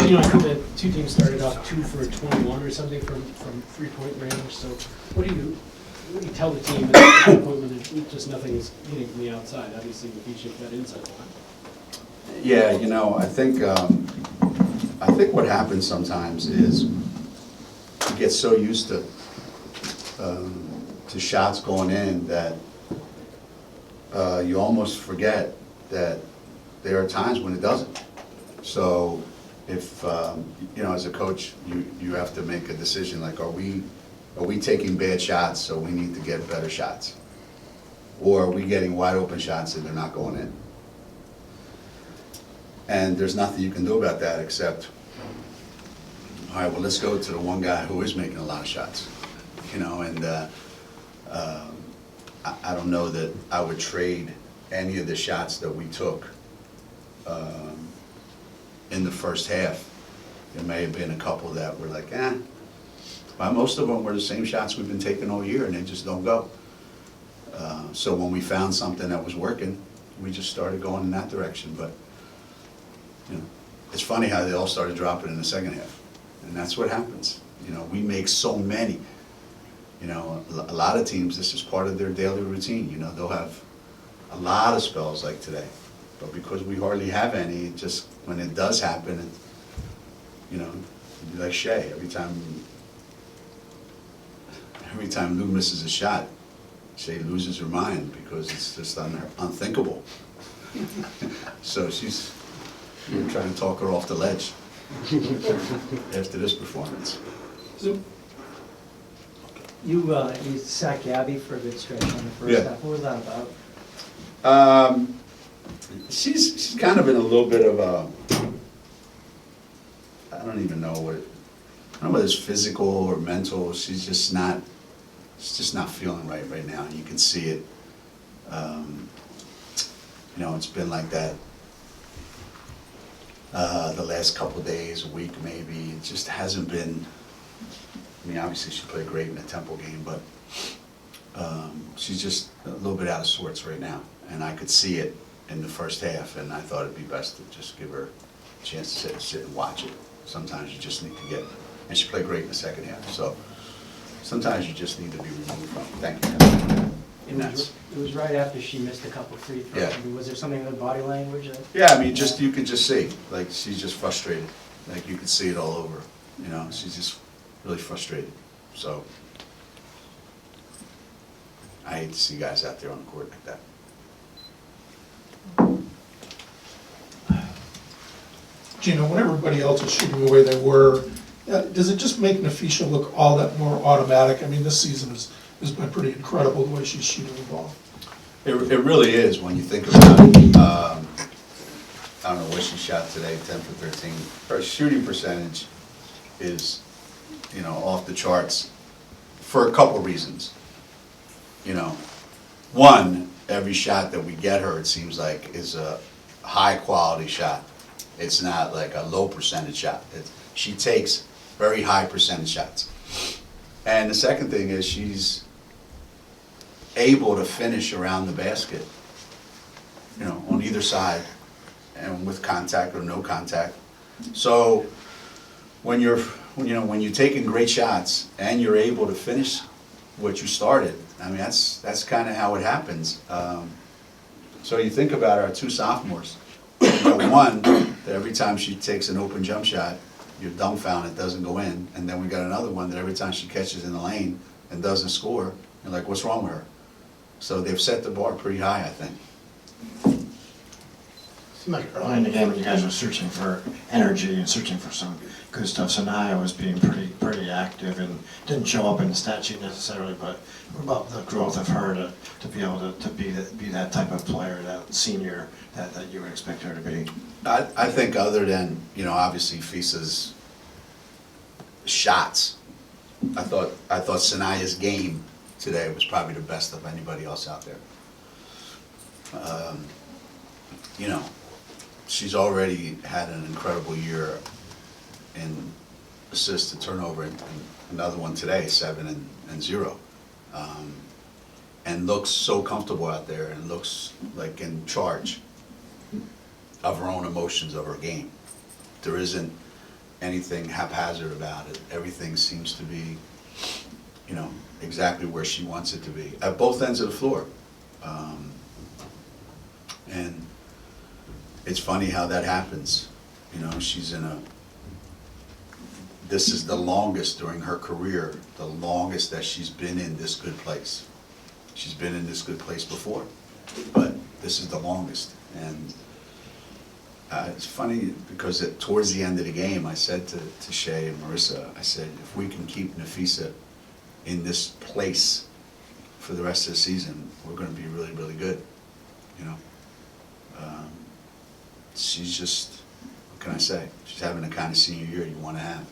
You know, I think the two teams started off 2 for 21 or something from 3-point range. So what do you tell the team at that point when there's just nothing is hitting from the outside? Obviously, you can shift that inside line. Yeah, you know, I think what happens sometimes is you get so used to shots going in that you almost forget that there are times when it doesn't. So if you know, as a coach, you have to make a decision like, are we taking bad shots, so we need to get better shots, or are we getting wide open shots and they're not going in? And there's nothing you can do about that except, all right, well, let's go to the one guy who is making a lot of shots, you know. And I don't know that I would trade any of the shots that we took in the first half. There may have been a couple that were like, but most of them were the same shots we've been taking all year, and they just don't go. So when we found something that was working, we just started going in that direction. But you know, it's funny how they all started dropping in the second half, and that's what happens. You know, we make so many. You know, a lot of teams, this is part of their daily routine. You know, they'll have a lot of spells like today, but because we hardly have any, it just when it does happen, it, you know, it'd be like Shea. Every time Lou misses a shot, Shea loses her mind because it's just unthinkable. So we're trying to talk her off the ledge after this performance. So You sacked Gabby for a good stretch on the first Yeah. half. What was that about? She's kind of in a little bit of a, I don't even know what, I don't know whether it's physical or mental. She's just not feeling right now. You can see it. You know, it's been like that the last couple of days, a week maybe. It just hasn't been. I mean, obviously she played great in the Temple game, but she's just a little bit out of sorts right now. And I could see it in the first half, and I thought it'd be best to just give her a chance to sit and watch it. Sometimes you just need to get, and she played great in the second half, so sometimes you just need to be removed from it. Thank you. It was right after she missed a couple free throws. Yeah. I mean, was there something in the body language? Yeah, I mean, you could just see, like, she's just frustrated. Like, you could see it all over, you know, she's just really frustrated. So I hate to see guys out there on the court like that. Geno, when everybody else is shooting the way they were, does it just make Nafisha look all that more automatic? I mean, this season has been pretty incredible the way she's shooting the ball. It really is when you think about it. I don't know what she shot today, 10 for 13. Her shooting percentage is, you know, off the charts for a couple reasons. You know, one, every shot that we get her, it seems like, is a high quality shot. It's not like a low percentage shot. She takes very high percentage shots. And the second thing is she's able to finish around the basket, you know, on either side, and with contact or no contact. So when you're taking great shots and you're able to finish what you started, I mean, that's kind of how it happens. So you think about our two sophomores. You know, one, that every time she takes an open jump shot, you're dumbfounded it doesn't go in. And then we got another one that every time she catches in the lane and doesn't score, you're like, what's wrong with her? So they've set the bar pretty high, I think. Seemed like early in the game, you guys were searching for energy and searching for some good stuff. So Naya was being pretty active and didn't show up in the stat sheet necessarily, but what about the growth of her to be able to be that type of player, that senior that you would expect her to be? I think other than, you know, obviously Fisa's shots, I thought Sanaya's game today was probably the best of anybody else out there. You know, she's already had an incredible year in assist to turnover, and another one today, 7 and 0. And looks so comfortable out there and looks like in charge of her own emotions of her game. There isn't anything haphazard about it. Everything seems to be, you know, exactly where she wants it to be, at both ends of the floor. And it's funny how that happens. You know, this is the longest during her career, the longest that she's been in this good place. She's been in this good place before, but this is the longest. And it's funny because towards the end of the game, I said to Shay and Marissa, I said, if we can keep Nafisa in this place for the rest of the season, we're going to be really, really good. You know, she's just, what can I say? She's having the kind of senior year you want to have.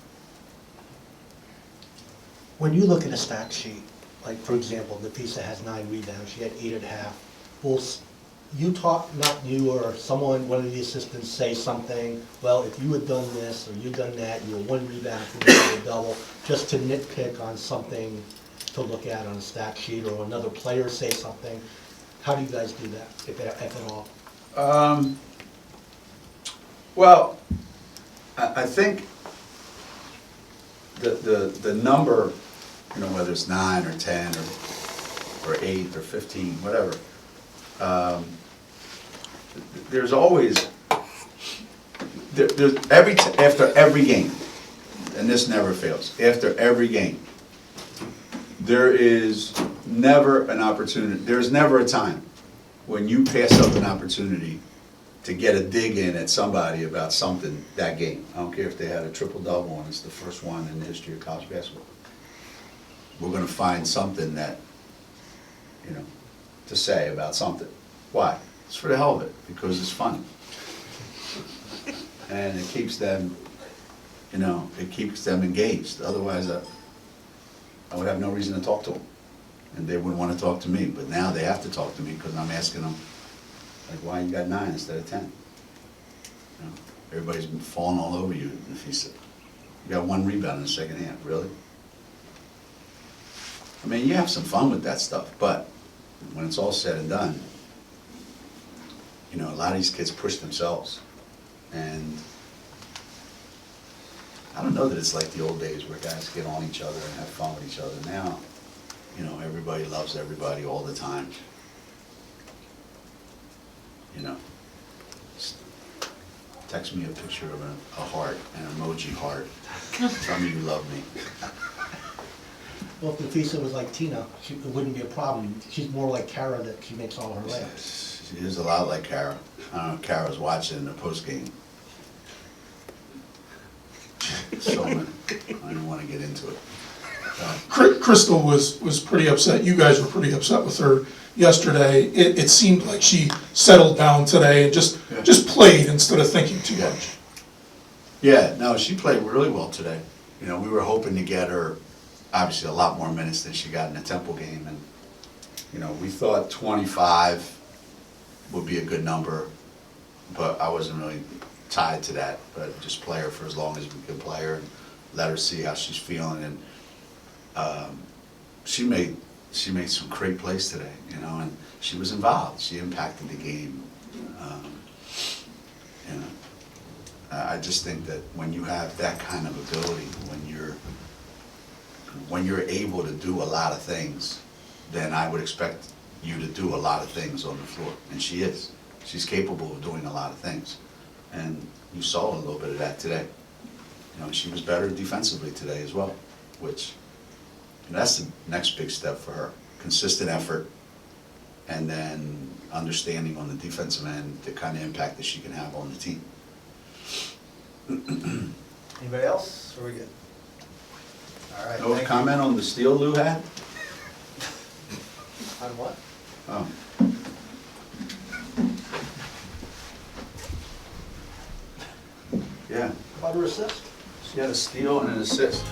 When you look at a stat sheet, like for example, Nafisa has 9 rebounds, she had 8.5. Will you talk, not you or someone, one of the assistants say something, well, if you had done this or you'd done that, you were 1 rebound from a double, just to nitpick on something to look at on a stat sheet, or another player say something? How do you guys do that, if at all? Well, I think the number, you know, whether it's 9 or 10 or 8 or 15, whatever, there's always, after every game, and this never fails, after every game, there is never an opportunity, there's never a time when you pass up an opportunity to get a dig in at somebody about something that game. I don't care if they had a triple-double and it's the first one in the history of college basketball. We're going to find something that, you know, to say about something. Why? It's for the hell of it, because it's fun. And it keeps them, you know, it keeps them engaged. Otherwise, I would have no reason to talk to them. And they wouldn't want to talk to me. But now they have to talk to me because I'm asking them, like, why you got 9 instead of 10? You know, everybody's been falling all over you, Nafisa. You got 1 rebound in the second half, really? I mean, you have some fun with that stuff, but when it's all said and done, you know, a lot of these kids push themselves. And I don't know that it's like the old days where guys get on each other and have fun with each other. Now, you know, everybody loves everybody all the time. You know, just text me a picture of a heart, an emoji heart. Tell me you love me. Well, if Nafisa was like Tina, it wouldn't be a problem. She's more like Kara, that she makes all her layups. She is a lot like Kara. I don't know if Kara's watching in the postgame. So I didn't want to get into it. Crystal was pretty upset. You guys were pretty upset with her yesterday. It seemed like she settled down today and just played instead of thinking too much. Yeah, no, she played really well today. You know, we were hoping to get her, obviously, a lot more minutes than she got in the Temple game. And, you know, we thought 25 would be a good number, but I wasn't really tied to that. But just play her for as long as we could play her and let her see how she's feeling. And she made some great plays today, you know, and she was involved. She impacted the game. You know, I just think that when you have that kind of ability, when you're able to do a lot of things, then I would expect you to do a lot of things on the floor, and she is. She's capable of doing a lot of things, and you saw a little bit of that today. You know, she was better defensively today as well, which, and that's the next big step for her. Consistent effort, and then understanding on the defensive end the kind of impact that she can have on the team. Anybody else? Or we good? All right. No thank comment on the steal Lou had? you. On what? Oh. Yeah, About her assist? she had a steal and an assist.